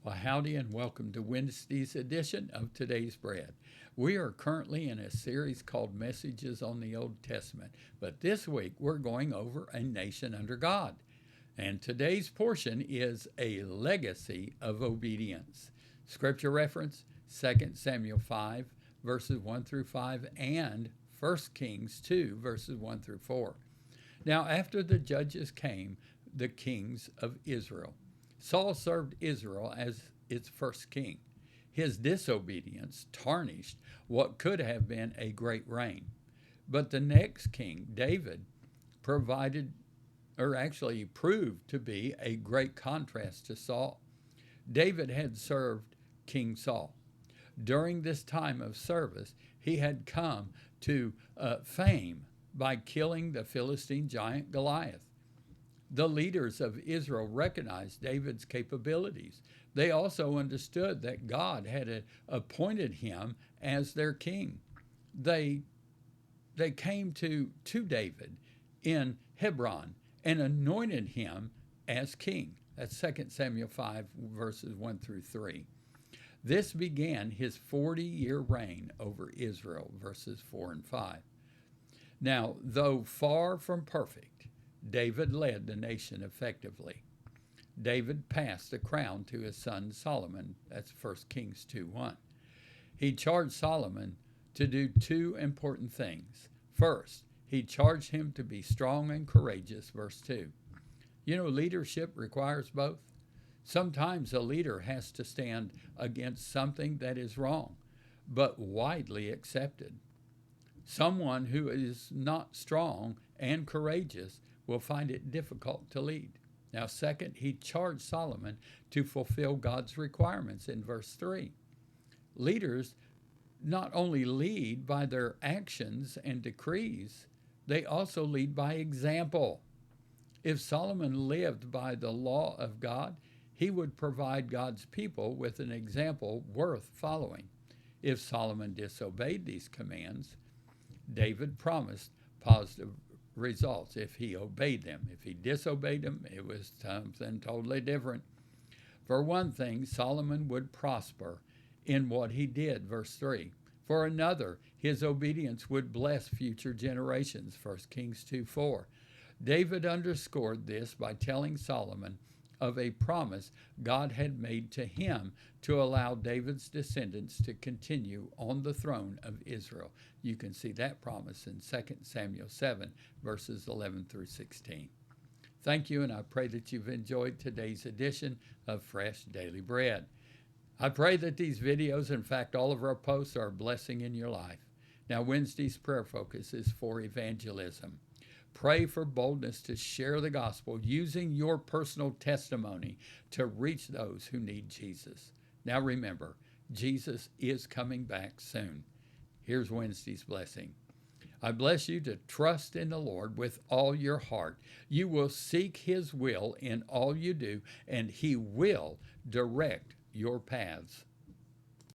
Well, howdy and welcome to Wednesday's edition of Today's Bread. We are currently in a series called Messages on the Old Testament, but this week we're going over a nation under God. And today's portion is a legacy of obedience. Scripture reference 2 Samuel 5, verses 1 through 5, and 1 Kings 2, verses 1 through 4. Now, after the judges came, the kings of Israel. Saul served Israel as its first king. His disobedience tarnished what could have been a great reign. But the next king, David, proved to be a great contrast to Saul. David had served King Saul. During this time of service, he had come to fame by killing the Philistine giant Goliath. The leaders of Israel recognized David's capabilities. They also understood that God had appointed him as their king. They came to David in Hebron and anointed him as king. That's 2 Samuel 5, verses 1 through 3. This began his 40-year reign over Israel, verses 4 and 5. Now, though far from perfect, David led the nation effectively. David passed the crown to his son Solomon. That's 1 Kings 2:1. He charged Solomon to do two important things. First, he charged him to be strong and courageous, verse 2. Leadership requires both. Sometimes a leader has to stand against something that is wrong, but widely accepted. Someone who is not strong and courageous will find it difficult to lead. Now, second, he charged Solomon to fulfill God's requirements in verse 3. Leaders not only lead by their actions and decrees, they also lead by example. If Solomon lived by the law of God, he would provide God's people with an example worth following. If Solomon disobeyed these commands, David promised positive results if he obeyed them. If he disobeyed them, it was something totally different. For one thing, Solomon would prosper in what he did, verse 3. For another, his obedience would bless future generations, 1 Kings 2:4. David underscored this by telling Solomon of a promise God had made to him to allow David's descendants to continue on the throne of Israel. You can see that promise in 2 Samuel 7, verses 11 through 16. Thank you, and I pray that you've enjoyed today's edition of Fresh Daily Bread. I pray that these videos, in fact, all of our posts, are a blessing in your life. Now, Wednesday's prayer focus is for evangelism. Pray for boldness to share the gospel using your personal testimony to reach those who need Jesus. Now remember, Jesus is coming back soon. Here's Wednesday's blessing. I bless you to trust in the Lord with all your heart. You will seek His will in all you do, and He will direct your paths.